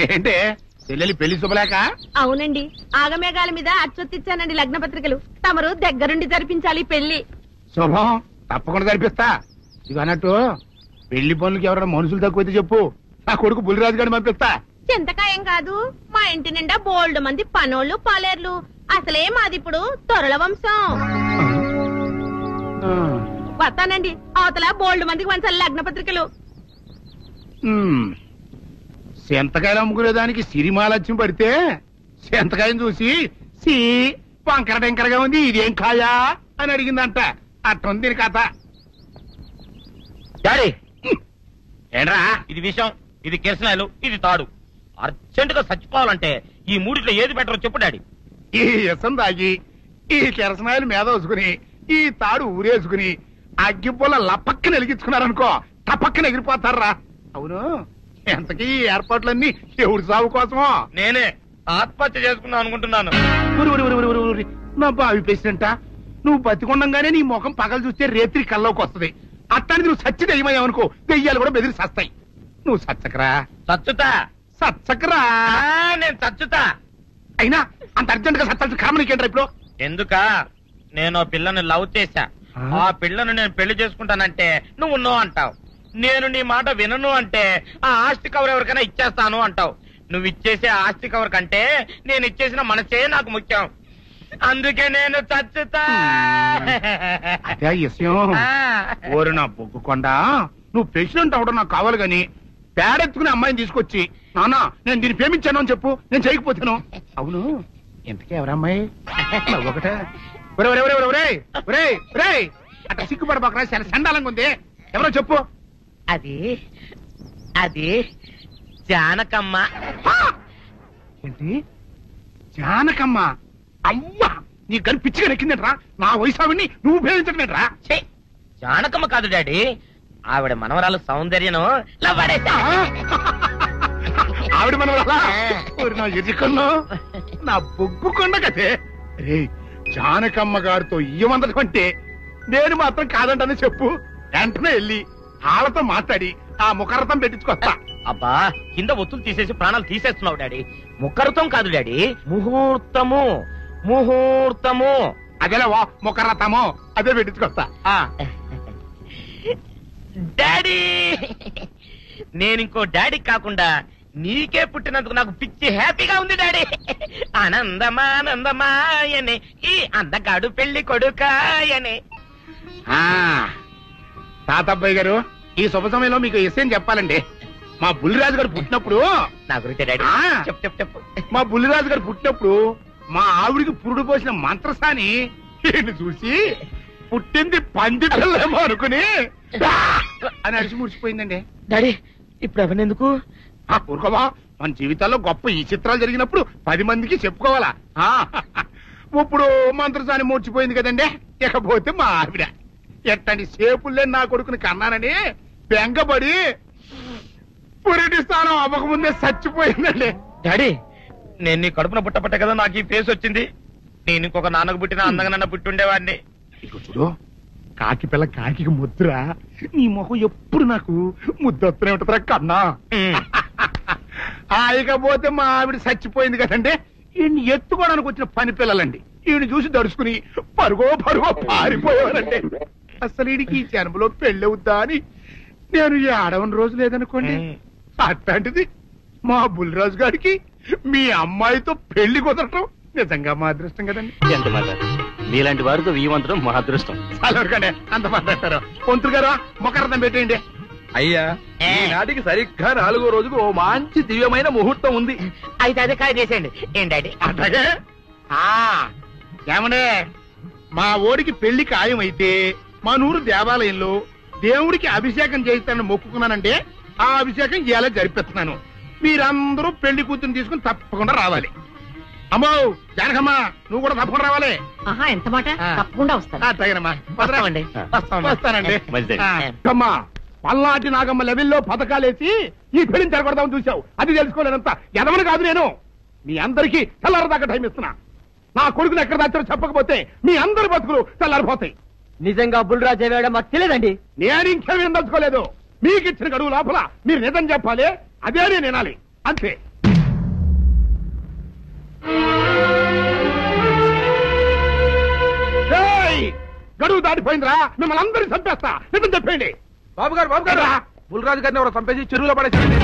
ఏంటే చెల్లెలి పెళ్లి శుభలేక? అవునండి, ఆగమేఘాల మీద అచ్చొత్తిచ్చానండి లగ్న పత్రికలు. తమరు దగ్గరుండి జరిపించాలి పెళ్లి. శుభం, తప్పకుండా జరిపిస్తా. ఇవి అన్నట్టు పెళ్లి పనులకి ఎవరైనా మనుషులు తక్కువైతే చెప్పు, నా కొడుకు బుల్లిరాజు గారిని పంపిస్తా. చింతకాయం కాదు, మా ఇంటి నిండా బోల్డ్ మంది పనోళ్ళు పాలేర్లు. అసలే మాది ఇప్పుడు తొరల వంశం. వస్తానండి, అవతల బోల్డ్ మందికి వంచాలి లగ్న పత్రికలు. సెంతకాయలు అమ్ముకునేదానికి సిరిమాలత్యం పడితే సెంతకాయని చూసి సి వంకర టెంకరగా ఉంది, ఇదేం కాయా అని అడిగిందంట. అట్టుంది దీని కథ. డాడీ ఏంట్రా ఇది విషయం, ఇది కిరసనాయలు, ఇది తాడు. అర్జెంట్ గా చచ్చిపోవాలంటే ఈ మూడిట్లో ఏది బెటర్ చెప్పు డాడీ. ఈ ఇసం దాగి ఈ కిరసనాయలు మీద వేసుకుని ఈ తాడు ఊరేసుకుని అగ్గిపూల లపక్కన వెలిగించుకున్నారనుకో టపక్కన ఎగిరిపోతారా. అవును, ఎంతకీ ఈ ఏర్పాట్లన్నీ ఎవరి సాగు కోసమో? నేనే ఆత్మహత్య చేసుకుందాం అనుకుంటున్నాను. నా బావి పేసినంట, నువ్వు బతికొండంగానే నీ ముఖం పగలు చూస్తే రేత్రి కల్లోకి వస్తుంది. అట్టానికి నువ్వు సచ్చి దెయ్యమయ్యావనుకో దెయ్యాలు కూడా బెదిరి సస్తాయి. నువ్వు సచ్చకరా. చచ్చుతా సచ్చకరా. నేను చచ్చుతా. అయినా అంత అర్జెంట్ గా సత్తాల్సిన కర్మ నీకేంట్రా ఇప్పుడు? ఎందుక నేను పిల్లని లవ్ చేశా. ఆ పిల్లను నేను పెళ్లి చేసుకుంటానంటే నువ్వు నో అంటావు. నేను నీ మాట వినను అంటే ఆ ఆస్తి కవర్ ఎవరికైనా ఇచ్చేస్తాను అంటావు. నువ్వు ఇచ్చేసే ఆస్తి కవర్ కంటే నేను ఇచ్చేసిన మనసే నాకు ముఖ్యం. అందుకే నేను చచ్చుతా. అదే విషయం. ఓరు నా బొగ్గుకొండ, నువ్వు ప్రెసిడెంట్ అవడం నాకు కావాలి గాని పేడెత్తుకునే అమ్మాయిని తీసుకొచ్చి నానా నేను దీన్ని ప్రేమించాను అని చెప్పు, నేను చేయకపోతాను. అవును, ఎంతకే ఎవరమ్మాయి? ఒకటే అట్లా సిగ్గుపడబాకరా, చాలా సండాలంగా ఉంది. ఎవరో చెప్పు. అది అది జానకమ్మ. ఏంటి జానకమ్మ? అమ్మా, నీ గని పిచ్చిగా నెక్కిందంట్రా. నా వయసావిని నువ్వు ప్రేమించటమేట్రా? జానకమ్మ కాదు డాడీ, ఆవిడ మనవరాలు సౌందర్యను ఆవిడ మనవరాలా? నా ఎదుకల్లో నా బొగ్గు కొండ కదే. రే, జానకమ్మ గారితో ఇయ్యమందడం అంటే నేను మాత్రం కాదంటనే చెప్పు. వెంటనే వెళ్ళి వాళ్ళతో మాట్లాడి ఆ ముఖరథం పెట్టించుకొస్తా. అబ్బా, కింద ఒత్తులు తీసేసి ప్రాణాలు తీసేస్తున్నావు డాడీ. ముఖరథం కాదు డాడీ, ముహూర్తము. ముహూర్తము అదేలా ముఖరథము, అదే పెట్టించుకొస్తా. డాడీ, నేను ఇంకో డాడీ కాకుండా నీకే పుట్టినందుకు నాకు పిచ్చి హ్యాపీగా ఉంది డాడీ. ఆనందమానందమాయనే ఈ అందగాడు పెళ్లి కొడుకాయనే. తాతబ్బాయి గారు, ఈ శుభ సమయంలో మీకు విషయం చెప్పాలండి. మా బుల్లిరాజు గారు పుట్టినప్పుడు నా గురించి డాడీ చెప్పు చెప్పు. మా బుల్లిరాజు గారు పుట్టినప్పుడు మా ఆవిడికి పురుడు పోసిన మంత్రసాని చూసి పుట్టింది పంది పిల్లేమో అనుకుని అని అడిచి ముడిచిపోయిందండి. డాడీ ఇప్పుడు ఎవరెందుకు? ఊరుకోవా, మన జీవితాల్లో గొప్ప ఈ చిత్రాలు జరిగినప్పుడు 10 మందికి చెప్పుకోవాలా. ఇప్పుడు మంత్రసాని మూర్చిపోయింది కదండి. ఇకపోతే మా ఆవిడ ఎట్టని సేపుల్లే నా కొడుకుని కన్నానని బెంగపడి పురిటి స్థానం అవ్వకముందే చచ్చిపోయిందండి. డాడీ, నేను నీ కడుపున పుట్టపట్టే కదా నాకు ఈ ఫేస్ వచ్చింది. నేను ఇంకొక నాన్నకు పుట్టిన అందంగా నన్ను పుట్టుండేవాడిని. ఇక చూడు, కాకి పిల్ల కాకి ముద్ర, నీ మొహం ఎప్పుడు నాకు ముద్దొత్తనే ఉంటుందిరా కన్నా. ఇకపోతే మా ఆవిడ చచ్చిపోయింది కదండి. ఈయన్ని ఎత్తుకోవడానికి వచ్చిన పని పిల్లలండి ఈయన చూసి దడుచుకుని పరుగో పారిపోయేవారండి. అసలు ఈడికి ఈ జన్మలో పెళ్ళవుద్దా అని నేను ఈ ఆడవని రోజు లేదనుకోండి. అట్లాంటిది మా బుల్లిరాజు గారికి మీ అమ్మాయితో పెళ్లి కుదరటం నిజంగా మా అదృష్టం కదండి. ఎంత మాట, మీలాంటి వారితో వీయమంతరం మా అదృష్టం. చాలవరకండి, అంత మాట్లాడతారు. పొంతులు గారు మొకరథం పెట్టేయండి. అయ్యా, ఈనాటికి సరిగ్గా 4వ రోజుకు ఓ మంచి దివ్యమైన ముహూర్తం ఉంది. అయితే అదే కాయ చేసేయండి. ఏం డాడీ? అట్లాగే. ఏమండే, మా ఓడికి పెళ్లి ఖాయం అయితే మా నూరు దేవాలయంలో దేవుడికి అభిషేకం చేయిస్తానని మొక్కుకున్నానంటే ఆ అభిషేకం ఇలా జరిపిస్తున్నాను. మీరందరూ పెళ్లి కూతురు తీసుకుని తప్పకుండా రావాలి. అమ్మో జానకమ్మ, నువ్వు కూడా తప్పకుండా రావాలి. ఎంత మాట, తప్పకుండా వస్తాను. అట్లాగేనమ్మా, వస్తానండి. అమ్మా, పల్నాటి నాగమ్మ లెవెల్లో పథకాలేసి ఈ పెళ్లిని జరగొడదామని చూసావు. అది తెలుసుకోలేనంత ఎదవని కాదు నేను. మీ అందరికీ తెల్లారదాకా టైం ఇస్తున్నా. నా కొడుకుని ఎక్కడ దాచారో చెప్పకపోతే మీ అందరి బతుకులు తెల్లారిపోతాయి. నిజంగా బుల్రాజు అయ్యాడో మాకు తెలియదండి. నేను ఇంకేమీ దలుచుకోలేదు. మీకు ఇచ్చిన గడువు లోపల మీరు నిజం చెప్పాలి, అదే నేను వినాలి, అంతే. గడువు దాటిపోయిందిరా, మిమ్మల్ని అందరినీ చంపేస్తా, నిజం చెప్పండి. బాబు గారు బుల్రాజు గారిని ఎవరో చంపేసి చెరువులో పడేసారండి.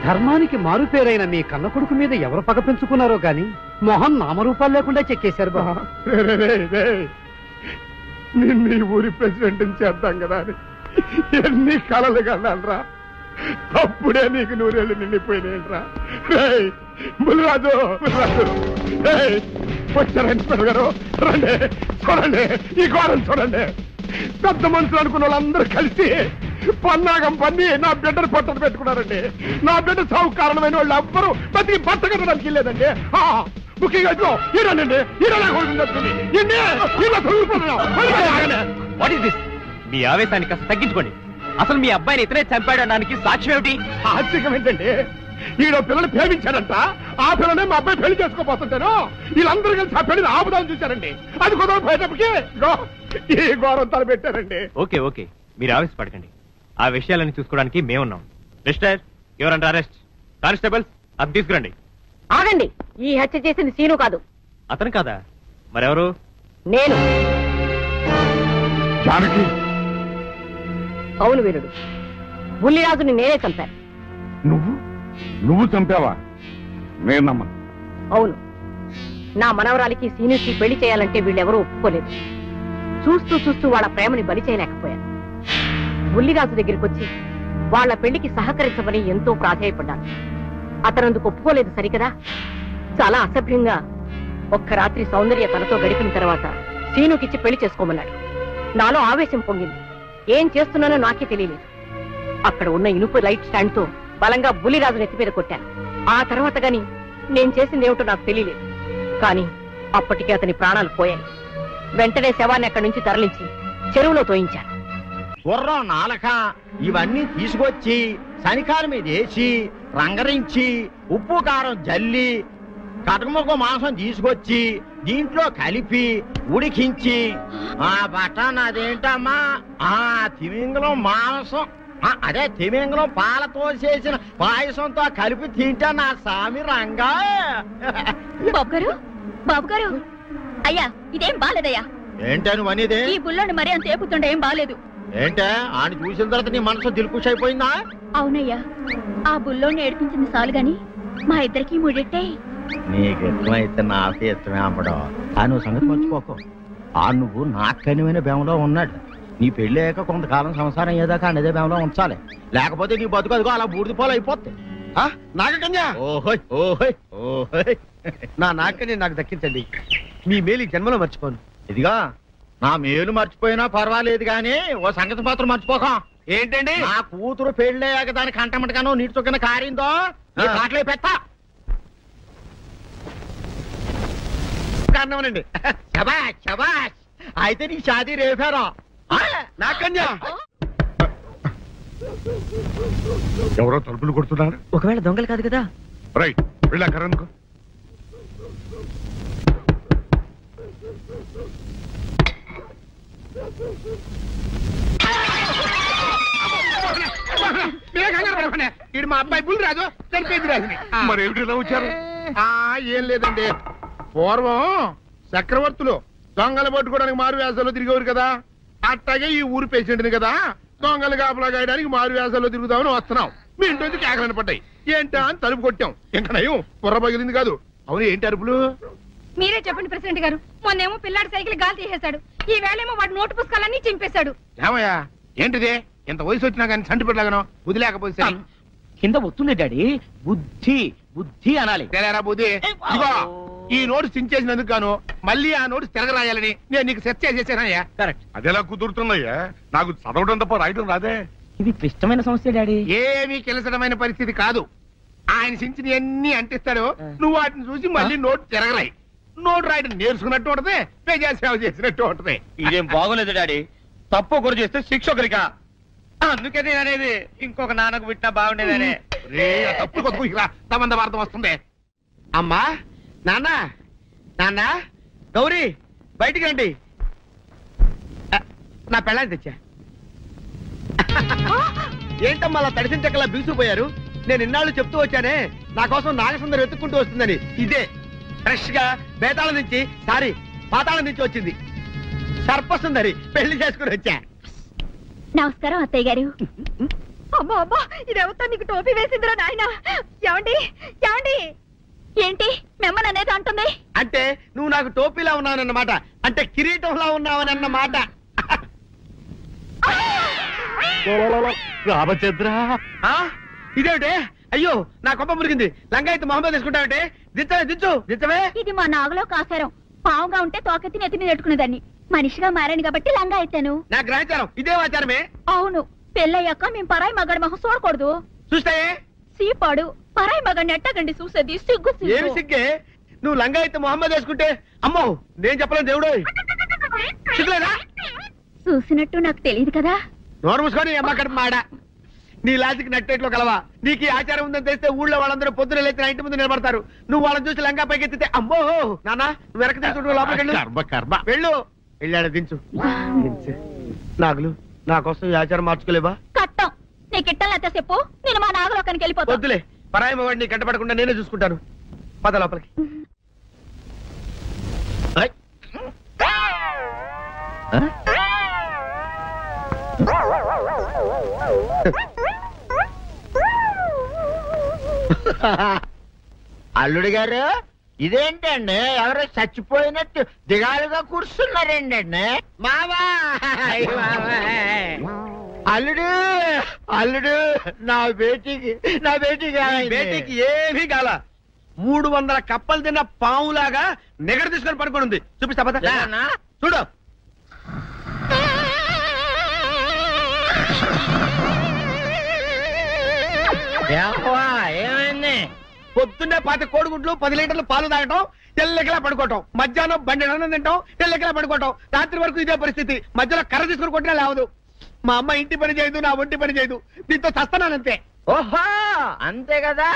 ధర్మానికి మారుపేరైన మీ కన్న కొడుకు మీద ఎవరు పగ పెంచుకున్నారో గాని మొహం నామరూపాలు లేకుండా చెక్కేశారు బాబా. నిన్ను ఈ ఊరి ప్రెసిడెంట్ చేద్దాం కదా అని ఎన్ని కలలు కన్నారా, అప్పుడే నీకు నూరేళ్ళు నిండిపోయినాయిరా. బుల్రాజు వచ్చారండి గారు, రండి చూడండి, ఈ ఘోరం చూడండి. పెద్ద మనుషులు అనుకున్న వాళ్ళందరూ కలిసి పన్నాగం పన్ని నా బిడ్డను పొట్టను పెట్టుకున్నారండి. నా బిడ్డ సాగు కారణమైన వాళ్ళు ఎవ్వరూ బతికి బట్ట కట్టడానికి వెళ్ళలేదండి. ముఖ్యంగా మీ ఆవేశాన్ని కాస్త తగ్గించుకోండి. అసలు మీ అబ్బాయిని ఇతనే చంపాడడానికి సాక్ష్యం ఏమిటి? ఆశ్చర్యం ఏంటండి, ఈడో పిల్లలు ప్రేమించాడంట, ఆ పిల్లనే మా అబ్బాయి పెళ్లి చేసుకోపోతుంటాను. వీళ్ళందరూ కలిసి ఆ పెళ్లిని ఆపుదాన్ని చూశారండి. అది కుదరపోయేటప్పటికి ఈ ఘోరం తలపెట్టారండి. ఓకే మీరు ఆవేశపడకండి, ఆ విషయాలను చూసుకోవడానికి మేమున్నాం. Mister your under arrest. Constables అది తీసుకురండి. ఆగండి, ఈ హత్య చేసింది సీను కాదు. అతను కాదా? మరెవరు? నేను. జానకి. అవును వీరుడు, బుల్లిరాజుని నేనే చంపాను. నువ్వు చంపావా? నేను నమ్మను. అవును, నా మనవరాలికి సీనుకి పెళ్లి చేయాలంటే వీళ్ళెవరూ ఒప్పుకోలేదు. చూస్తూ వాళ్ళ ప్రేమని బలి చేయలేకపోయాను. బుల్లిరాజు దగ్గరికి వచ్చి వాళ్ల పెళ్లికి సహకరించమని ఎంతో ప్రాధేయపడ్డాను. అతనందుకు ఒప్పుకోలేదు సరికదా. చాలా అసభ్యంగా ఒక్క రాత్రి సౌందర్య తనతో గడిపిన తర్వాత సీనుకిచ్చి పెళ్లి చేసుకోమన్నాడు. నాలో ఆవేశం పొంగింది. ఏం చేస్తున్నానో నాకే తెలియలేదు. అక్కడ ఉన్న ఇనుప లైట్ స్టాండ్ తో బలంగా బుల్లిరాజు నెత్తి మీద కొట్టాను. ఆ తర్వాత గాని నేను చేసిందేమిటో నాకు తెలియలేదు. కానీ అప్పటికే అతని ప్రాణాలు పోయాయి. వెంటనే శవాన్ని అక్కడి నుంచి తరలించి చెరువులో తోయించాను. గుర్రం నాలక ఇవన్నీ తీసుకొచ్చి శనికాల మీద వేసి రంగరించి ఉప్పు కారం జల్లి కటకముక్క మాంసం తీసుకొచ్చి దీంట్లో కలిపి ఉడికించి ఆ బటన్ అదేంటమ్మా తిమింగలం మాంసం అదే తిమింగలం పాలతో చేసిన పాయసంతో కలిపి తింటా నా సామి రంగా. బాబు గారు అయ్యా, ఇదేం బాలేదయ్యా. ఏంటని వనిదే? ఈ బుల్లోని మరీ అంత ఏపుతుండే ఏం బాలేదు. ఏంటే ఆయన చూసిన తర్వాత నీ మనసు దిల్కుష్ అయిపోయిందా? అవునయ్యా, ఆ బుల్లోని ఏడిపించింది చాలు గాని మా ఇద్దరికి ముడిట్టే. నీకు ఇష్టమైతే నాకు ఇష్టమే అమ్మడం. ఆ నువ్వు సంగతి మర్చిపోకు. ఆ నువ్వు నాకు కనివైన బేమలో ఉన్నాడు. నీ పెళ్లి అయ్యాక కొంతకాలం సంసారం ఏదాకా అనేదే బేమలో ఉంచాలి, లేకపోతే నీ బతుకు అదిగో అలా బూడిదిపోలు అయిపోతాయి. నాగకన్యా, ఓహోయ్ ఓహోయ్ ఓహోయ్, నా నాగకన్య నాకు దక్కించండి. మీ మేలు ఈ జన్మలో మర్చిపోను. ఇదిగా నా మేలు మర్చిపోయినా పర్వాలేదు గాని ఓ సంగతి మాత్రం మర్చిపోకం. ఏంటండి? నా కూతురు పెళ్ళయ్యాక దానికి కంటమటగానో నీటి చొక్కన కారిందో కాట్లే పెట్టా కారణమనండి. శబాష్ శబాష్, అయితే నీ షాదీ రేపారా? నాగకన్యా, ఎవరో తలుపులు కొడుతున్నారు. ఒకవేళ దొంగలు కాదు కదా. రైట్, వెళ్ళాకరనుకో. ఇది మా అబ్బాయి బుల్లిరాజు చనిపోయింది రాజుని. మరేమిటి ఇలా వచ్చారు? ఏం లేదండి, పూర్వం చక్రవర్తులు దొంగలు పట్టుకోవడానికి మారు వేసాల్లో తిరిగేవారు కదా, అట్టాగే ఈ ఊరు పేషెంట్ని కదా దొంగలు కాపలా గాయడానికి మారు వేసాల్లో తిరుగుదామని వస్తున్నాం. మీ ఇంటి కేకలని పడ్డాయి. ఏంటా అని తలుపు కొట్టాం. ఇంకా నయం బుర్ర పగిలింది కాదు. అవును, ఏంటి అరుపులు? మీరే చెప్పండి ప్రెసిడెంట్ గారు. మొన్నేమో పిల్లాడి సైకిల్ గాలి తీసేశాడు, ఈ వేళేమో వాడి నోటు పుస్తకాలన్నీ చింపేశాడు. ఏమయ్యా ఏంటిదే? ఇంత వయసు వచ్చినా కానీ సంటి పెట్టలాగనో బుద్ధి లేకపోతే కింద వస్తుంది డాడీ. బుద్ధి బుద్ధి అనాలి. తెలేరా బుద్ధి? ఇదిగో ఈ నోట్స్ చించేసినందుకు గాను మళ్ళీ ఆ నోట్స్ తిరగరాయాలని నేను నీకు సెట్ చేసేసానయ్యా. కరెక్ట్. అదెలా కుదురుతున్నాయ్యా? నాకు చదవడం తప్ప రాయడం రాదే. ఇది క్లిష్టమైన సమస్య డాడీ. ఏమీ కిలసడమైన పరిస్థితి కాదు. ఆయన చించిన ఎన్ని అంటిస్తాడు, నువ్వు వాటిని చూసి మళ్ళీ నోట్ తిరగరాయి. నోటు రాయడం నేర్చుకున్నట్టు ఉంటది, ప్రజాసేవ చేసినట్టు ఉంటది. ఇదేం బాగోలేదు డాడీ. తప్పు ఒకరు చేస్తే శిక్ష ఒకరికా. అందుకే నేను అనేది ఇంకొక నాన్నకు పుట్టినా బాగుండేదనే. రే ఆ తప్పు కొద్దుకు ఇలా సంబంధ వార్త వస్తుంది. అమ్మా, నాన్న, నాన్న, గౌరీ, బయటికి రండి. నా పెళ్ళాన్ని తెచ్చా. ఏంటమ్మా అలా తడిసిన చెక్కలా బిగుసిపోయారు? నేను ఇన్నాళ్ళు చెప్తూ వచ్చానే, నా కోసం నాగసుందరం వెతుక్కుంటూ వస్తుందని. ఇదే ఫ్రెష్ గా బేతాళం నుంచి పాతాళం నుంచి వచ్చింది. సర్పసుందరి పెళ్లి చేసుకుని వచ్చా. నమస్కారం అత్తయ్య గారు. అమ్మా అమ్మా, ఇదేవతో నీకు టోపీ వేసిందిరా నాయన. ఏమండి ఏమండి, ఏంటి మిమ్మల్ని అనేది అంటుంది? అంటే నువ్వు నాకు టోపీలా ఉన్నావనన్నమాట, అంటే కిరీటంలా ఉన్నావని అన్నమాట. రామచంద్ర, ఇదేమిటే? అయ్యో, నా కొప్ప మురిగింది. లంగా అయితే మొహమ్మద్ తీసుకుంటావంటే? దించవే. ఇది మా నాగలో కాసారం. పావుగా ఉంటే తోకెత్తి నెత్తి మీద పెట్టుకునేదాన్ని. మనిషిగా మారాను కాబట్టి లంగా అయితాను. నా గ్రహచారం ఇదే ఆచారమే. అవును, పెళ్ళయ్యాక మేము పరాయి మగాడి మొహం చూడకూడదు. చూస్తాయే సీపాడు పరాయి మగాడిని ఎట్టగండి చూసేది. సిగ్గు ఏమి సిగ్గే? నువ్వు లంగా అయితే మొహమ్మద్ వేసుకుంటే అమ్మో నేను చెప్పలేను దేవుడు. సిగ్గులేదా? చూసినట్టు నాకు తెలియదు కదా. నోరు మూసుకొని అమ్మక్కడ మాడ. నీ లాజిక్ నట్టేట్లో కలవా? నీకు ఈ ఆచారం ఉందని తెలిస్తే ఊళ్ళో వాళ్ళందరూ పొద్దున లేచి నా ఇంటి ముందు నిలబడతారు. నువ్వు వాళ్ళని చూసి లంగా పైకి ఎత్తితే అమ్మో నాన్న నువ్వు వెనక తీసుకుంటూ లోపలికి వెళ్ళు. వెళ్ళాడు దించు. నాగులు, నా కోసం ఈ ఆచారం మార్చుకోలేవా? కట్టం నీకు ఇట్టలేతే చెప్పు, నేను మా నాగలోకానికి వెళ్ళిపోతా. వద్దులే, పరాయి మగవాడిని కంటపడకుండా నేనే చూసుకుంటాను. పద లోపలికి. అల్లుడు గారు, ఇదేంటండి ఎవరో చచ్చిపోయినట్టు దిగాలుగా కూర్చున్నారేంటండి? మావా అల్లుడు అల్లుడు, నా బేటీకి ఏమీ కాల. 300 కప్పలు తిన్న పావులాగా నిగడ తీసుకొని పడుకొని ఉంది. చూపిస్తా పద. చూడు. ఏమైంది? పొద్దున్నే 10 కోడిగుడ్లు 10 లీటర్లు పాలు తాగటం, ఎల్లెకిలా పడుకోవటం. మధ్యాహ్నం బండి అన్నం తింటాం, ఎల్లెకిలా పడుకోవటం. రాత్రి వరకు ఇదే పరిస్థితి. మధ్యలో కర్ర తీసుకుని కొట్టినా లేవదు. మా అమ్మ ఇంటి పని చేయదు, నా ఒంటి పని చేయదు. దీంతో చస్తానంతే. ఓహో, అంతే కదా,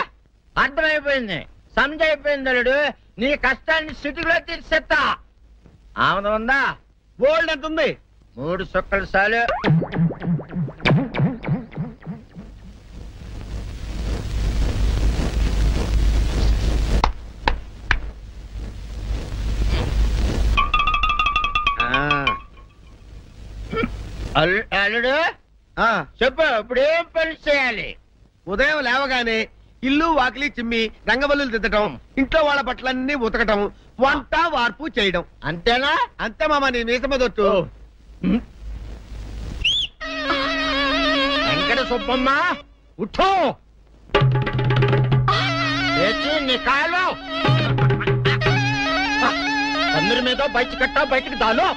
అర్థమైపోయింది, సమజైపోయింది. అల్లుడు, నీ కష్టాన్ని సిటీలో తీర్చేస్తా. ఆమె ఉందా? గోల్డ్ ఎంత ఉంది? 3 సుక్కలు చాలు. అల్లుడు చెప్పు, ఇప్పుడు ఏం పని చేయాలి? ఉదయం లేవగానే ఇల్లు వాకిలి చిమ్మి రంగవల్లులు దిద్దటం, ఇంట్లో వాళ్ళ బట్టలన్నీ ఉతకటం, వంట వార్పు చేయడం. అంతేనా? అంతే మామ, నీ మీసమదొట్టు. వెంకట సుబ్బమ్మ, ఉఠో, నీ కాయలు అందరి మీద బయట కట్టా, బయటికి దాలో.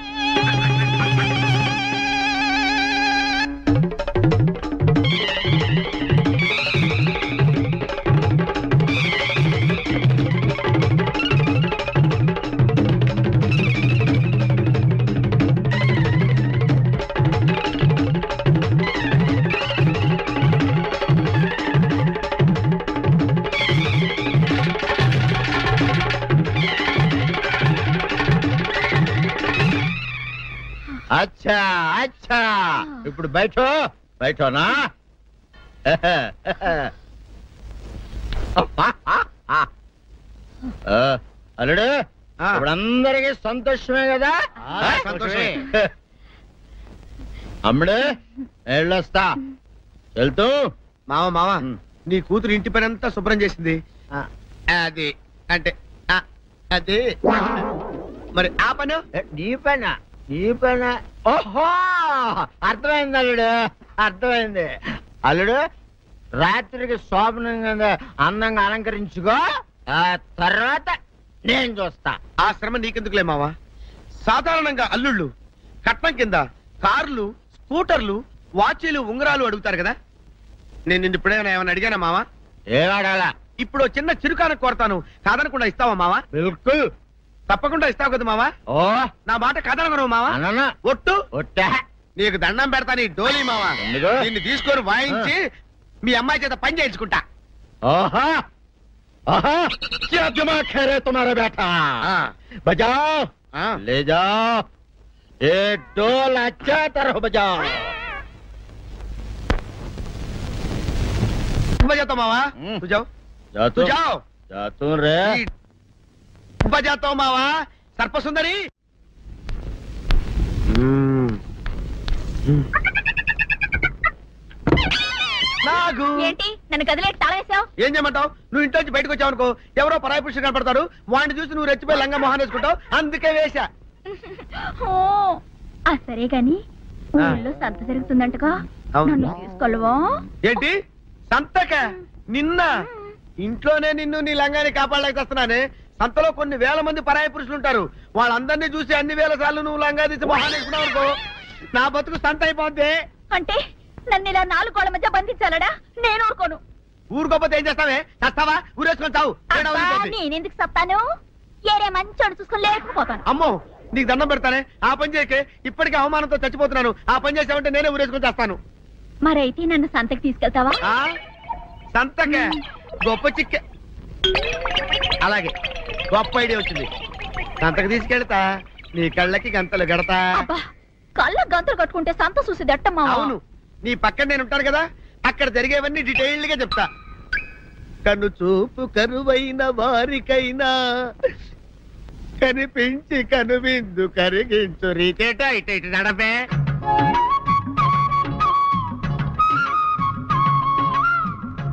అచ్చా అచ్చా, ఇప్పుడు బయటనా? అల్లుడు, ఇప్పుడు అందరికీ సంతోషమే కదా? సంతోషమే. అమ్ముడు, వెళ్ళొస్తా. వెళ్తూ మావ నీ కూతురు ఇంటి పని అంతా శుభ్రం చేసింది. అది అంటే అది మరి ఆ పని నీ పైన. ఓహో, అర్థమైంది అల్లుడు, అర్థమైంది. అల్లుడు, రాత్రికి శోభనంగా అందంగా అలంకరించుకో, ఆ తర్వాత నేను చూస్తా. ఆ శ్రమ నీకెందుకులే మావా. సాధారణంగా అల్లుళ్ళు కట్నం కింద కార్లు, స్కూటర్లు, వాచీలు, ఉంగరాలు అడుగుతారు కదా. నేను నిన్ను ఇప్పుడేమైనా ఏమైనా అడిగానా మావా? ఏం అడగాలా? ఇప్పుడు చిన్న చిరుకాన కోరతాను, కాదనకుండా ఇస్తావా మావా? బిల్కుల్. తప్పకుండా ఇస్తావు కదా మావా? ఓ నా మాట కదలగను మావా. అన్న ఒట్టు ఒట్టా నీకు దండం పెడతా నీ డోలీ మావా. ఎందుకు? దీన్ని తీసుకొని వాయించి మీ అమ్మాయి చేత పని చేయించుకుంటా. ఆహా ఆహా क्या दिमाग है रे तुम्हारा बेटा बजाओ ले जाओ ये ढोल अच्छा तरह बजाओ बजाता मावा तू जाओ जा तू जाओ जा तू रे बजाता मावा सर्पसुंदरी. నాగు ఏంటి నన్ను గదిలేటి తాళేసావు? ఏం చేయమంటావు? నువ్వు ఇంట్లో నుంచి బయటకు వచ్చావు అనుకో, ఎవరో పరాయి పురుషులు కనపడతారు, వాడిని చూసి నువ్వు రెచ్చిపోయి లంగా మొహాన్ని వేసుకుంటావు, అందుకే వేశా. సరే గాని ఊళ్ళో సంత జరుగుతుందంటగా, నన్ను తీసుకెళ్ళవా? ఏంటి సంతక? నిన్న ఇంట్లోనే నిన్ను నీ లంగాన్ని కాపాడలేకొస్తున్నానే. సంతలో కొన్ని వేల మంది పరాయి పురుషులు ఉంటారు, వాళ్ళందరినీ చూసి అన్ని వేల సార్లు నువ్వు లంగా తీసి మొహాన్ని వేసుకున్నావు అనుకో, నా బతుకు సంత అయిపోద్ది. అంటే నన్ను ఇలా 4 గోళ్ల మధ్య బంధించాలడా? నేను ఊరుకోను. ఊరుకోపోతే ఏం చేస్తావే? చస్తావా? ఊరేసుకొని చావు. నేనెందుకు చెప్తాను? ఏరే మంచోడు చూసుకొని లేకపోతాను. అమ్మో నీకు దండం పెడతానే, ఆ పని చేయకే. ఇప్పటికే అవమానంతో చచ్చిపోతున్నాను, ఆ పని చేసావంటే నేనే ఊరేసుకొని చేస్తాను. మరైతే నన్ను సంతకి తీసుకెళ్తావా? సంతకే గొప్ప చిక్కే. అలాగే గొప్ప ఐడియా వచ్చింది. సంతకు తీసుకెళ్తా, నీ కళ్ళకి గంతలు గడతా. కళ్ళ గంతలు కట్టుకుంటే సంత చూసి దట్టమ్మా. అవును, నీ పక్కన నేను ఉంటాను కదా, అక్కడ జరిగేవన్నీ డీటెయిల్డ్ గా చెప్తా. కను చూపు కరువైన వారికైనా కనిపించి కనువిందు కరిగించు రీతేట ఇట ఇటు నడపే.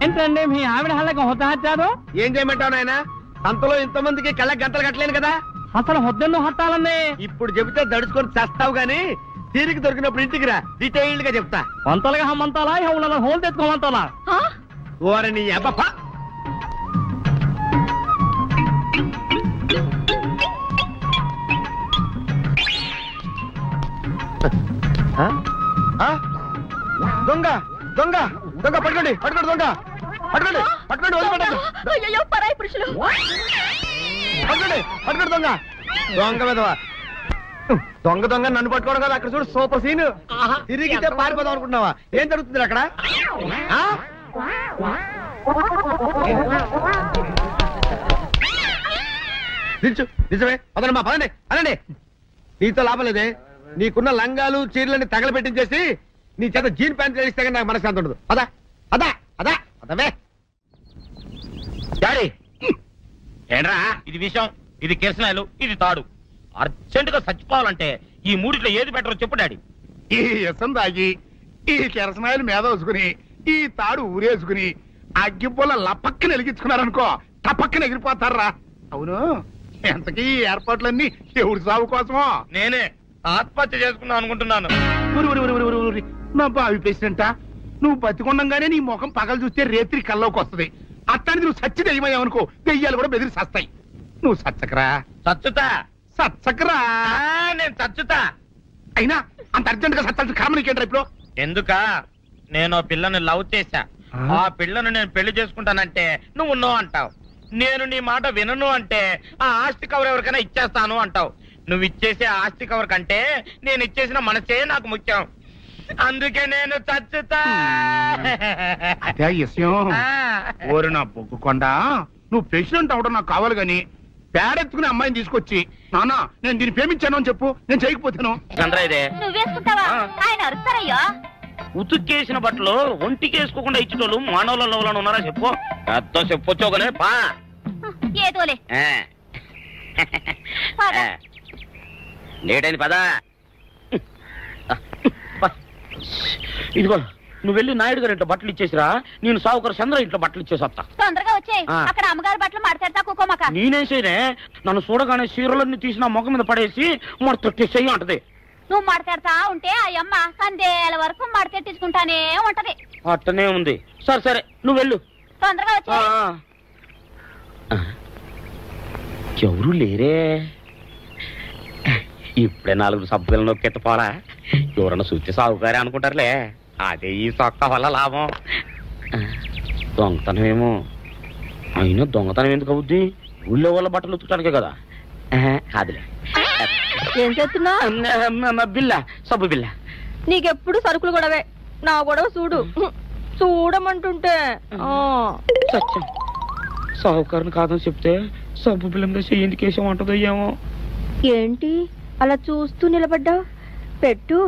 ఏంటండి మీ ఆవిడ హల్లకి హొత్తాచారు? ఏం చేయమంటావు నాయన? సంతలో ఇంతమందికి కళ్ళకి గంతలు కట్టలేను కదా. అసలు హొద్దెన్ను హత్తాలండి. ఇప్పుడు చెబితే దడుచుకొని చేస్తావు గాని, తీరికి దొరికినప్పుడు ఇంటికి రా, డీటెయిల్డ్ గా చెప్తా. వంతలుగా హమ్మంతాలా ఇక హోల్ తెచ్చుకోమంటాలా? ఓర నీ అబ్బ. దొంగ దొంగ దొంగ పట్టుకోండి పట్టుకోండి దొంగ పట్టుకోండి పట్టుకోండి వదిలిపెట్టండి. అయ్యో పరాయి పురుషులు. పట్టుకోండి పట్టుకోండి దొంగ దొంగ విధవా. దొంగ దొంగ నన్ను పట్టుకోవడం కదా, అక్కడ చూడు సూపర్ సీన్. తిరిగితే పారిపోదాం అనుకుంటున్నావా? ఏం జరుగుతుంది అక్కడ? నిజమే పదండి మా పదండి అనండి. నీతో లాభం లేదే, నీకున్న లంగాలు చీరలని తగలబెట్టించేసి నీ చేత జీన్ ప్యాంట్ తెలిస్తే కానీ నాకు మనశ్శాంతి ఉండదు. అదా అదా అదా అదవే డాడీ. ఏంట్రా ఇది విషయం, ఇది కిరసనాయలు, ఇది తాడు. అర్జెంట్ గా చచ్చిపోవాలంటే ఈ మూడిట్లో ఏది బెటర్ చెప్పు డాడీ. ఈ ఇసం తాగి, ఈ కిరసనాయలు మీద వేసుకుని, ఈ తాడు ఊరేసుకుని అగ్గిపూల లపక్కన వెలిగించుకున్నారనుకో, టపక్కన ఎగిరిపోతారా. అవును, ఎంతకీ ఈ ఏర్పాట్లన్నీ ఎవరి సాగు కోసమో? నేనే ఆత్మహత్య చేసుకుందాం అనుకుంటున్నాను. నా బావి పేసినంట, నువ్వు బతికొండంగానే నీ ముఖం పగలు చూస్తే రేత్రి కల్లోకి వస్తుంది. అత్తానికి నువ్వు సచ్చి దెయ్యమయ్యావనుకో, దెయ్యాలు కూడా బెదిరి సస్తాయి. నువ్వు సచ్చకరా. చచ్చుతా సచ్చకరా. నేను చచ్చుతా. అయినా అంత అర్జెంట్ గా సత్తాల్సిన కర్మ నీకేంట్రా ఇప్పుడు? ఎందుక? నేను పిల్లని లవ్ చేశా, ఆ పిల్లను నేను పెళ్లి చేసుకుంటానంటే నువ్వు నో అంటావు. నేను నీ మాట వినను అంటే ఆ ఆస్తి కవర్ ఎవరికైనా ఇచ్చేస్తాను అంటావు. నువ్వు ఇచ్చేసే ఆస్తి కవర్ కంటే నేను ఇచ్చేసిన మనసే నాకు ముఖ్యం. అందుకే నేను చచ్చుతా. అదే విషయం. ఓరి నా బొగ్గుకొండ, నువ్వు ప్రెసిడెంట్ అవడం నాకు కావాలి గాని, పేడెత్తుకునే అమ్మాయిని తీసుకొచ్చి నానా నేను దీన్ని ప్రేమించాను అని చెప్పు, నేను చేయకపోతాను. నువ్వేసుకుంటావా? ఆయన అరుస్తారయ్యో. ఉతుక్కేసిన బట్టలు ఒంటికి వేసుకోకుండా ఇచ్చేటోళ్ళు మానవులలో ఉన్నారా చెప్పు. పెద్ద చెప్పొచ్చోగలే పా. ఏదోలే లేటైంది పదా. ఇదిగో నువ్వు వెళ్ళి నాయుడు గారు ఇంట్లో బట్టలు ఇచ్చేసిరా, నేను సావుకర్ చంద్ర ఇంట్లో బట్టలు ఇచ్చేసి వస్తా. తొందరగా వచ్చే, అక్కడ అమ్మగారు బట్టలు మాడతాడతా కుకోమక. నేనేం చేయనే, నన్ను చూడగానే చీరలన్నీ తీసి నా ముఖం మీద పడేసి మడతెట్టేసేయి అంటది. నువ్వు మాడతాడతా ఉంటే ఆ అమ్మ సందేల వరకు మాడతెట్టించుకుంటానే ఉంటది. అట్టనే ఉంది. సరే సరే నువ్వు వెళ్ళు. తొందరగా వచ్చే. ఎవరు లేరే, ఇప్పుడే 4 సబ్బులను నొక్కెత్తపోరా. ఎవరన్నా చూస్తే సాగుకారే అనుకుంటారులే. అదే ఈ సొక్క వల్ల లాభం. దొంగతనం ఏమో. అయినా దొంగతనం ఎందుకు అవుద్ది? ఊళ్ళో వాళ్ళ బట్టలు ఉతుకడానికే కదా. కాదులే. ఏం చేస్తున్నా? బిల్ల, సబ్బు బిల్ల. నీకెప్పుడు సరుకులు గొడవే. నా గొడవ చూడు. చూడమంటుంటే సత్యం, సాహుకారుని కాదని చెప్తే సబ్బు బిల్ల మీద ఎందుకు వేసాం అంటదో ఏమో. ఏంటి అలా చూస్తూ నిలబడ్డా? పెట్టు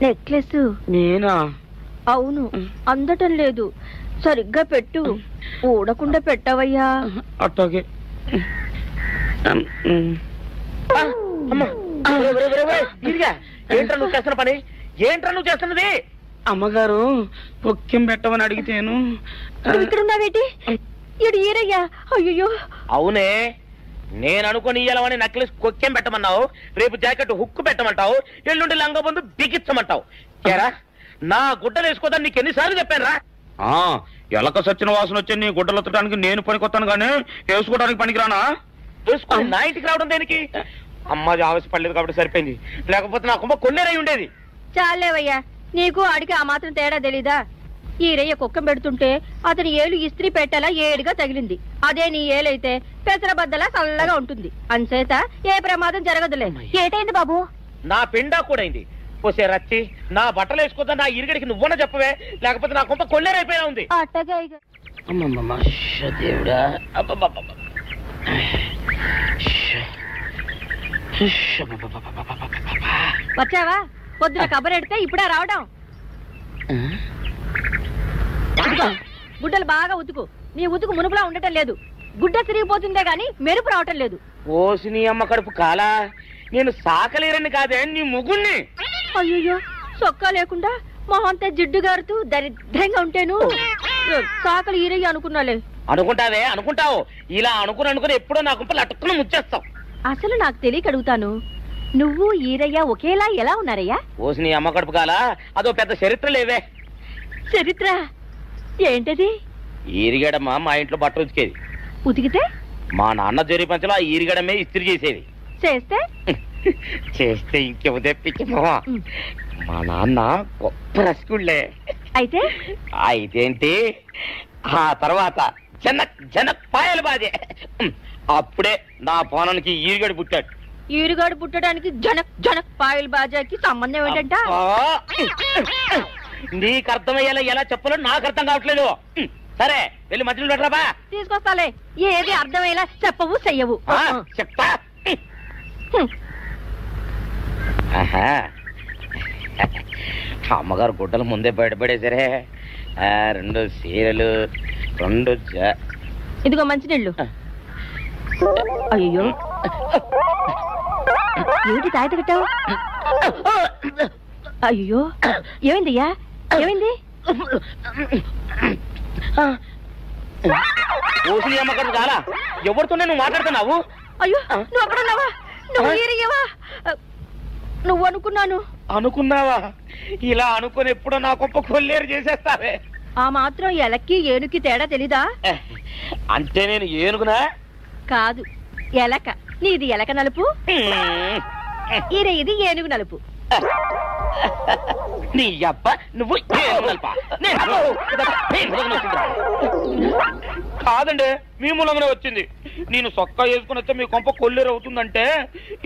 నెక్లెస్. నేనా? అవును, అందటం లేదు. సరిగ్గా పెట్టు. ఊడకుండా పెట్టవయ్యా. అట్టాగే. ఏంట్రా నువ్వు చేస్తున్న పని? ఏంట్రా నువ్వు చేస్తున్నది? అమ్మగారు పొక్కెం పెట్టమని అడిగితేను. ఇక్కడ ఉన్నావేటి? ఇడు ఈరయ్యా. అయ్యో. అవునే, నేను అనుకుని ఇయ్యాలని నక్లెస్ కొక్కెం పెట్టమన్నావు, రేపు జాకెట్ హుక్కు పెట్టమంటావు, ఎల్లుండి లంగా బంధు బిగించమంటావు. కేరా నా గుడ్డలు వేసుకోదాన్ని నీకు ఎన్నిసార్లు చెప్పానురా? ఎలక సచ్చిన వాసన వచ్చి నీ గుడ్డలు ఎత్తడానికి నేను పనికొత్తాను కానీ వేసుకోవడానికి పనికిరానా? వేసుకుని నా ఇంటికి రావడం దేనికి? అమ్మాది ఆవేశపడలేదు కాబట్టి సరిపోయింది, లేకపోతే నా కుమ్మ కొన్నేరై ఉండేది. చాలేవయ్యా, నీకు ఆడికి ఆ మాత్రం తేడా తెలీదా? ఈరయ్య కుక్కం పెడుతుంటే అతని ఏలు ఇస్త్రీ పెట్టేలా ఏడుగా తగిలింది. అదే నీ ఏలైతే పెసరబద్దలా చల్లగా ఉంటుంది. అంచేత ఏ ప్రమాదం జరగదులే. ఏటైంది బాబు? నా పిండా కూడా అయింది. పోసే రచ్చి, నా బట్టలు వేసుకోద్దా నా ఇరుగడికి నువ్వన చెప్పవే, లేకపోతే నా కొంత కొల్లేరైపోయినా ఉంది. దేవుడా, వచ్చావా? పొద్దున కబరెడితే ఇప్పుడే రావడం. గుడ్డలు బాగా ఉతుకు. నీ ఉతుకు మునుపులా ఉండటం లేదు. గుడ్డ తిరిగిపోతుందే గాని మెరుపు రావటం లేదు. ఓసి నీ అమ్మ కడుపు కాలా, నేను సాకలేరని కాదే నీ ముగ్గుణ్ణి. అయ్యో, సొక్కా లేకుండా మొహంతా జిడ్డు గారుతూ దరిద్రంగా ఉంటేను సాకలు ఈరయ్య అనుకున్నాలే. అనుకుంటావే, అనుకుంటావు. ఇలా అనుకుని ఎప్పుడో నా గుంపలు అటుక్కుని ముచ్చేస్తావు. అసలు నాకు తెలియక అడుగుతాను, నువ్వు ఈరయ్య ఒకేలా ఎలా ఉన్నారయ్యా? ఓసి నీ అమ్మ కడుపు కాలా, అదో పెద్ద చరిత్ర లేవే. చరిత్ర ఏంటది? ఈరిగడమ్మ మా ఇంట్లో బట్ట ఉతికేది. ఉతికితే మా నాన్న జరి పంచలో ఆ ఈరిగడమే ఇస్త్రీ చేసేది. చేస్తే ఇంకేమో తెప్పించమా. మా నాన్న గొప్ప రసికుళ్ళే. అయితేంటి, ఆ తర్వాత జనక్ పాయలు బాధే. అప్పుడే నా పోనానికి ఈరిగడు పుట్టాడు. ఈరుగాడు పుట్టడానికి జనక్ పాయలు బాజాకి సంబంధం ఏంటంట? నీకు అర్థమయ్యేలా ఎలా చెప్పాలో నాకు అర్థం కావట్లేదు. సరే వెళ్ళి మధ్యలో పెట్టరాబా. తీసుకొస్తాలే. ఏది అర్థమయ్యేలా చెప్పవు, చెయ్యవు. చెప్తా. అమ్మగారు గుడ్డలు ముందే బయటపడేసరే. 2 చీరలు, 2 ఇదిగో మంచినీళ్ళు. అయ్యో, ఏంటి తాయిత కట్టావు? అయ్యో, ఏమైందయ్యా? ఏమైంది? ఓసి అమ్మగారు చాలా ఎవరితోనే నువ్వు మాట్లాడుతున్నావు? అయ్యో, నువ్వు అక్కడున్నావా? నువ్వు ఈరయ్యవా? నువ్వు అనుకున్నావా? ఇలా అనుకుని ఎప్పుడో నా గొప్ప కొల్లేరు చేసేస్తావే. ఆ మాత్రం ఎలక్కి ఏనుకి తేడా తెలీదా? అంటే నేను ఏనుగునా? కాదు, ఎలక. నీది ఎలక నలుపు, ఇది ఏనుగు నలుపు. నీ అబ్బ నువ్వు కాదండి, మీ మూలంగానే వచ్చింది. నేను సొక్కా వేసుకుని వస్తే మీ కొంప కొల్లేరు అవుతుందంటే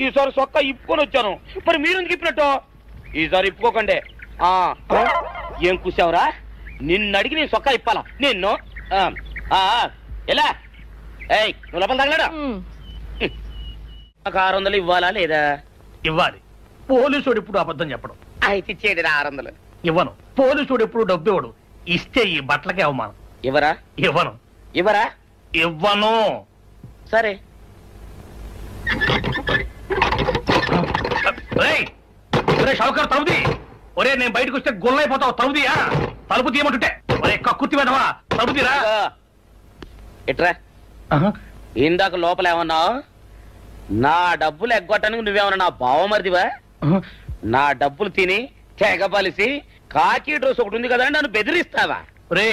ఈసారి సొక్కా ఇప్పుకొని వచ్చాను. మరి మీరు ఎందుకు ఇప్పినట్టు? ఈసారి ఇప్పుకోకండి. ఏం కూసావురా? నిన్ను అడిగి నేను సొక్కా ఇప్పాలా? నిన్ను ఎలా? నువ్వు లోపల తగలడా? నాకు 600 ఇవ్వాలా లేదా? ఇవ్వాలి. పోలీసుడు ఇప్పుడు అబద్ధం చెప్పడం. అయితే ఇచ్చేది 600. ఇవ్వను. పోలీసుడు ఎప్పుడు డబ్బు ఇవ్వడు. ఇస్తే ఈ బట్టలకే అవమానం. ఇవ్వరా? ఇవ్వను. సరే. షౌకర్ తలుపుది. ఒరే, నేను బయటకు వస్తే గొల్లైపోతావు. తలుపుదియా? తలుపు తీయమంటుంటే ఒరే కక్కుర్తి వెధవా, తలుపు తీరా. ఎట్రా? ఇందాక లోపల ఏమన్నావు? నా డబ్బులు ఎగ్గొట్టడానికి నువ్వేమన్నా నా బావమరిదివా? నా డబ్బులు తిని తెగబలిసి కాకి డ్రెస్ ఒకటి ఉంది కదా నన్ను బెదిరిస్తావా? రే,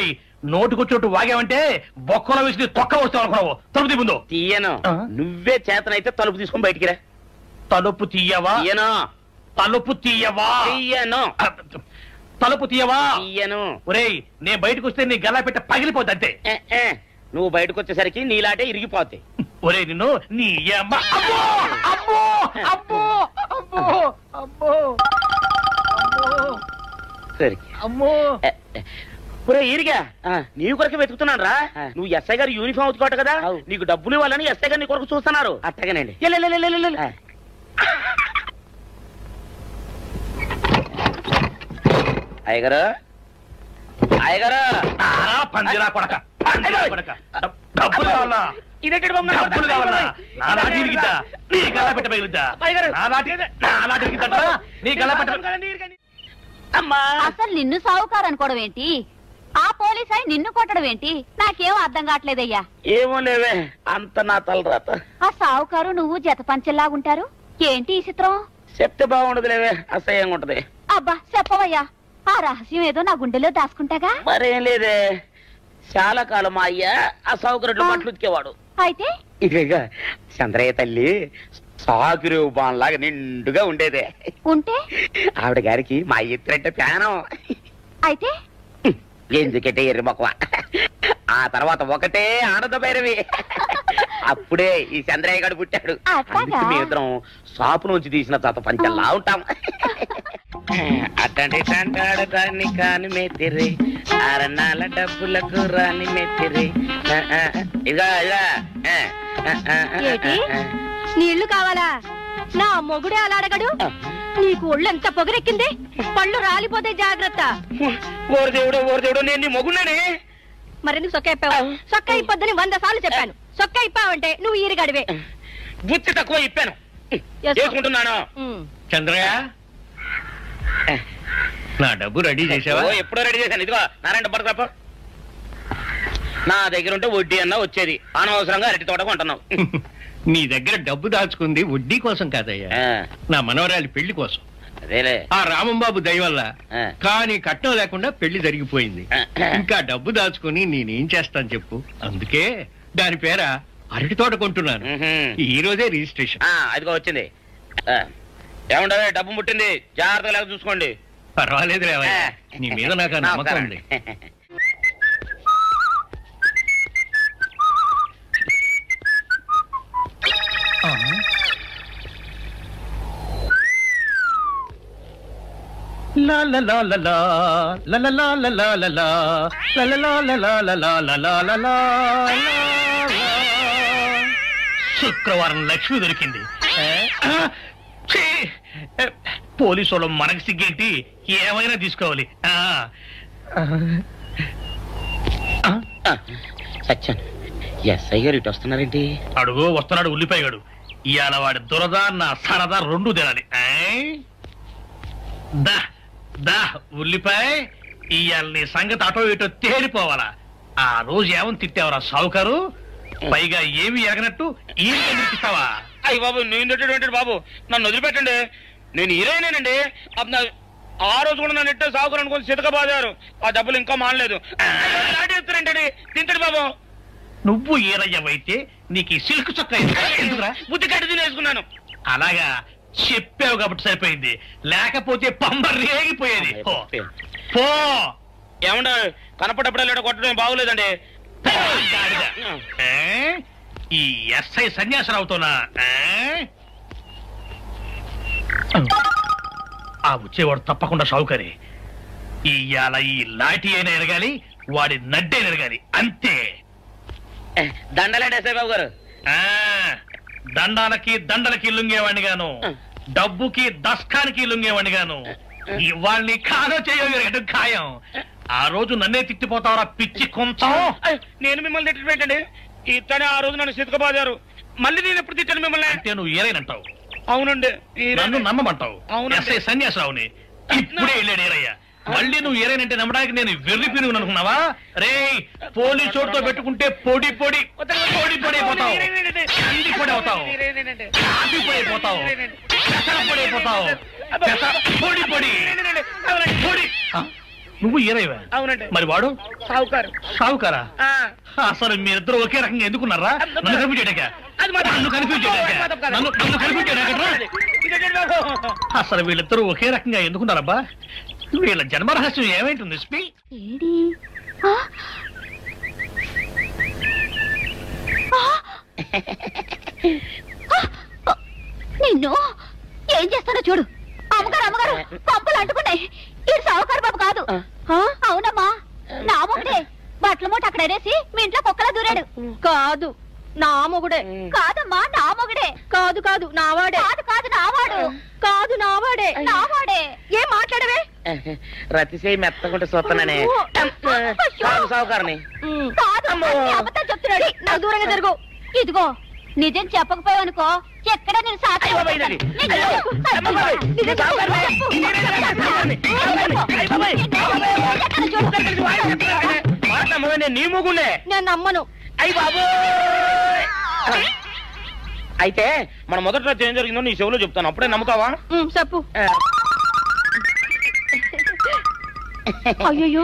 నోటుకొచ్చినట్టు వాగావంటే బొక్కలో వేసి తొక్క వస్తావు అనుకున్నావు. తలుపు తీ ముందు. తీయను. నువ్వే చేతనైతే తలుపు తీసుకొని బయటికి రా. తలుపు తీయవా? తలుపు తీయవా? తలుపు తీయవా? తీయను. ఒరేయ్, నేను బయటకు వస్తే నీ గలా పెట్ట పగిలిపోద్ది అంతే. నువ్వు బయటకు వచ్చేసరికి నీలాటే ఇరిగిపోతాయి. ఒరే నిన్ను నీ అమ్మ. అబ్బో అబ్బో అబ్బో అబ్బో అబ్బో సరే అమ్మో. ఒరే ఈరిగా నీ కొరకు వెతుకుతున్నాను రా. నువ్వు ఎస్ఐ గారు యూనిఫామ్ అవుతుకోట కదా, నీకు డబ్బులు ఇవ్వాలని ఎస్ఐ గారు నీ కొరకు చూస్తున్నారు. అట్టగానండి. అయ్యగారు అయ్యగారు పందిరా కొడక డబ్బులు కావాలా? ఇదేంటి బాబు? డబ్బులు కావాలా? నా నాటి ఇరిగిద్దా? నీ గల్ల పెట్ట పగిలిద్దా? నా నాటి ఇరిగిద్దా? నీ గల్ల పెట్ట. అమ్మా అసలు నిన్ను సావుకారు అనుకోవడం ఏంటి? ఆ పోలీస్ అయి నిన్ను కొట్టడం ఏంటి? నాకేం అర్థం కావట్లేదయ్యా. ఏమో లేవే, అంత నా తలరాత. ఆ సావుకారు నువ్వు జత పంచెల్లాగుంటారు ఏంటి ఈ చిత్రం? చెప్తే బాగుండదు లేవే, అసహ్యంగా ఉంటది. అబ్బా చెప్పవయ్యా, ఆ రహస్యం ఏదో నా గుండెలో దాచుకుంటాగా. మరేం లేదే, చాలా కాలం మా అయ్య ఆ సౌకర్యం బట్టలు ఉతికేవాడు. అయితే ఇక చంద్రయ్య తల్లి సాగురేవు బాన్లాగా నిండుగా ఉండేదే. ఉంటే ఆవిడ గారికి మా ఎత్తురంటే ప్యానం. అయితే ఎందుకంటే ఎర్రి మొక్కవ. ఆ తర్వాత ఒకటే ఆనంద భైరవి. అప్పుడే ఈ చంద్రయ్య గారు పుట్టాడు. అందుకే మీ ఇద్దరం షాపు నుంచి తీసిన తాత పంచల్లా ఉంటాం. అట్టండి తంటాడు దాన్ని కాని మెత్తిరి, అరణాల డబ్బులకు రాని మెత్తిరి. ఇదిగా నీళ్లు కావాలా? నా మొగుడే అలా అడగడు. నీకు ఒళ్ళు ఎంత పొగరెక్కింది, పళ్ళు రాలిపోతే జాగ్రత్త. ఓరు దేవుడు నేను నీ మొగున్నానే. మరెందుకు సొక్క ఇప్పావు? సొక్క ఇప్పొద్దని 100 సార్లు చెప్పాను. సొక్క ఇప్పావంటే నువ్వు ఈరిగడివే. బుద్ధి తక్కువ ఇప్పాను, చేసుకుంటున్నాను. చంద్రయ్య నా డబ్బు రెడీ చేసావా? ఎప్పుడో రెడీ చేశాను. ఇదిగో నారాయణ డబ్బు తప్ప నా దగ్గర ఉంటే వడ్డీ అన్నా వచ్చేది. అనవసరంగా అరటి తోట కొంటున్నావు. నీ దగ్గర డబ్బు దాచుకుంది వడ్డీ కోసం కాదయ్యా, నా మనవరాలి పెళ్లి కోసం. అదేలే, ఆ రామంబాబు దయ వల్ల కానీ కట్నం లేకుండా పెళ్లి జరిగిపోయింది. ఇంకా డబ్బు దాచుకుని నేనేం చేస్తాను చెప్పు. అందుకే దాని పేర అరటి తోట కొంటున్నాను. ఈ రోజే రిజిస్ట్రేషన్. అదిగో వచ్చింది. ఏముండవే, డబ్బు ముట్టింది, జాగ్రత్తగా లేక చూసుకోండి. పర్వాలేదు రేవయ్య, నీ మీద నాకు నమ్మకం ఉంది. శుక్రవారం లక్ష్మి దొరికింది. పోలీసు వాళ్ళు మనకి సిగ్గేంటి, ఏమైనా తీసుకోవాలి. సత్యాను ఎస్ఐ గారు ఇటు వస్తున్నారేంటి? అడుగు వస్తున్నాడు ఉల్లిపాయగాడు. ఇవాళ వాడి దురద నా సరదా రెండు తినాలి. దా దా ఉల్లిపాయ, ఇవాళ నీ సంగతి అటో ఇటో తేలిపోవాలా. ఆ రోజు ఏమని తిట్టావరా సావుకారు? పైగా ఏమి ఎరగనట్టు ఈ నిర్పిస్తావా? అయ్యి బాబు, నేను బాబు నన్ను వదిలిపెట్టండి. నేను హీరోయినేనండి. ఆ రోజు కూడా నన్ను ఇట్టే సాగురు అనుకుని సితకబాదారు. ఆ డబ్బులు ఇంకా మానలేదు. తింటండి తింటండి బాబు. నువ్వు ఏరయ్యవైతే నీకు సిల్క్ చొక్క ఎందుకురా? బుద్ధి కట్టి తినేసుకున్నాను. అలాగా చెప్పావు కాబట్టి సరిపోయింది, లేకపోతే పంబ రేగిపోయేది. పో. ఏమంటే కనపడప్పుడే కొట్టడం బాగోలేదండి. ఈ ఎస్ఐ సన్యాసరావుతోనా? ఆ వచ్చేవాడు తప్పకుండా షావుకరే. ఇవాళ ఈ లాఠీ అయినా ఎరగాలి, వాడి నడ్డే ఎరగాలి, అంతే. దండలండి ఎస్ఐ బాబు గారు. దండాలకి దండలకి లొంగేవాడిని గాను, డబ్బుకి దస్కానికి లొంగేవాడిని గాను. ఇవాళ్ళని కాదో చేయడం ఖాయం. ఆ రోజు నన్నే తిట్టిపోతావరా పిచ్చి కొంచెం. నేను మిమ్మల్ని తిట్టి పెట్టండి. ఇతనే ఆ రోజు నన్ను సితకబాదారు. మళ్ళీ నేను ఎప్పుడు తిట్టాను మిమ్మల్ని? అంటే నువ్వు ఏరైనంటావు. అవునండి, నన్ను నమ్మమంటావు. ఎస్ఐ సన్యాసరావుని ఇప్పుడే వెళ్ళాడు ఏరయ్యా. మళ్ళీ నువ్వు ఏరైనంటే నమ్మడానికి నేను వెర్రి పిరుగు అనుకున్నావా? రే, పోలీసు చోటుతో పెట్టుకుంటే పొడి పొడి పొడి పొడి అయిపోతావు, కంది పొడి అవుతావు, కాఫీ పొడి అయిపోతావు, పెసర పొడి అయిపోతావు, పొడి పొడి పొడి. నువ్వు ఏరైవా? అవునండి. మరి వాడు సావుకారు. సావుకారా? అసలు మీరిద్దరు ఒకే రకంగా ఎందుకున్నారా? నన్ను కనిపించాక అసలు వీళ్ళిద్దరూ ఒకే రకంగా ఎందుకున్నారబ్బా? వీళ్ళ జన్మరహస్యం ఏమైంటుంది? నిన్ను ఏం చేస్తానో చూడు. అమ్మగారు అమ్మగారు పంపలు అంటుకున్నాయి. ఇది సావుకారు బాబు కాదు. అవునమ్మా, నా మొగుడే. బట్టల మూట అక్కడ అనేసి మీ ఇంట్లో కుక్కలా దూరాడు. కాదు, నా మొగుడే. కాదమ్మా, నా మొగుడే. కాదు కాదు, నావాడే. కాదు కాదు, నావాడు. కాదు, నావాడే. నావాడే. ఏం మాట్లాడవే? రతిసేయి మెత్తకుంటే చూస్తున్నానే. సావుకారని కాదు, అబద్ధం చెప్తున్నాడు. నాకు దూరంగా జరుగు. ఇదిగో, నిజం చెప్పకపోయావనుకో ఎక్కడ నేను నీ ముగుండే నేను నమ్మను. అయ్యి బాబు. అయితే మన మొదటి రోజు ఏం జరిగిందో నీ చెవులో చెప్తాను, అప్పుడే నమ్ముతావా? చెప్పు. అయ్యో,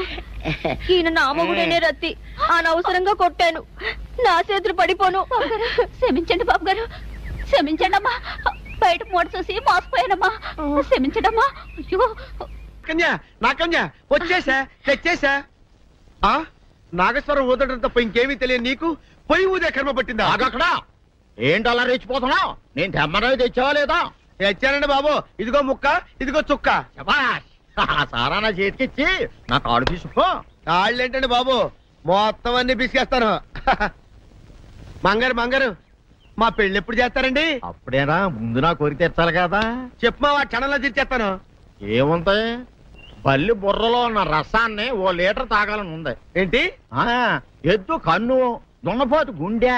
ఈయన నామగుడేనే రత్తి. అనవసరంగా కొట్టాను. నా చేతులు పడిపోను. క్షమించండి బాబు గారు, క్షమించండి అమ్మా. బయట మూట చూసి మోసపోయానమ్మా. క్షమించడమ్మా. అయ్యో కన్యా, నా కన్యా వచ్చేసా, తెచ్చేసా. నాగేశ్వరం ఊదటం తప్ప ఇంకేమీ తెలియదు నీకు. పొయ్యి ఊదే కర్మ పట్టిందా? అక్కడ ఏంటి అలా రెచ్చిపోతున్నావు? నేను తెమ్మనవి తెచ్చావా లేదా? తెచ్చానండి బాబు. ఇదిగో ముక్క, ఇదిగో చుక్క. సారా నా చేతికిచ్చి నా కాడు తీసుకో. కాళ్ళేంటండి బాబు, మొత్తం అన్ని బిసికేస్తాను. మంగారు మంగారు, మా పెళ్లి ఎప్పుడు చేస్తారండి? అప్పుడేనా, ముందు నా కోరిక తెచ్చాలి కదా. చెప్పు మా క్షణంలో తీర్చేస్తాను. ఏముంటాయి, బల్లి బుర్రలో ఉన్న రసాన్ని 1 లీటర్ తాగాలని ఉంది. ఏంటి? ఎద్దు కన్ను, దున్నపోతు గుండె,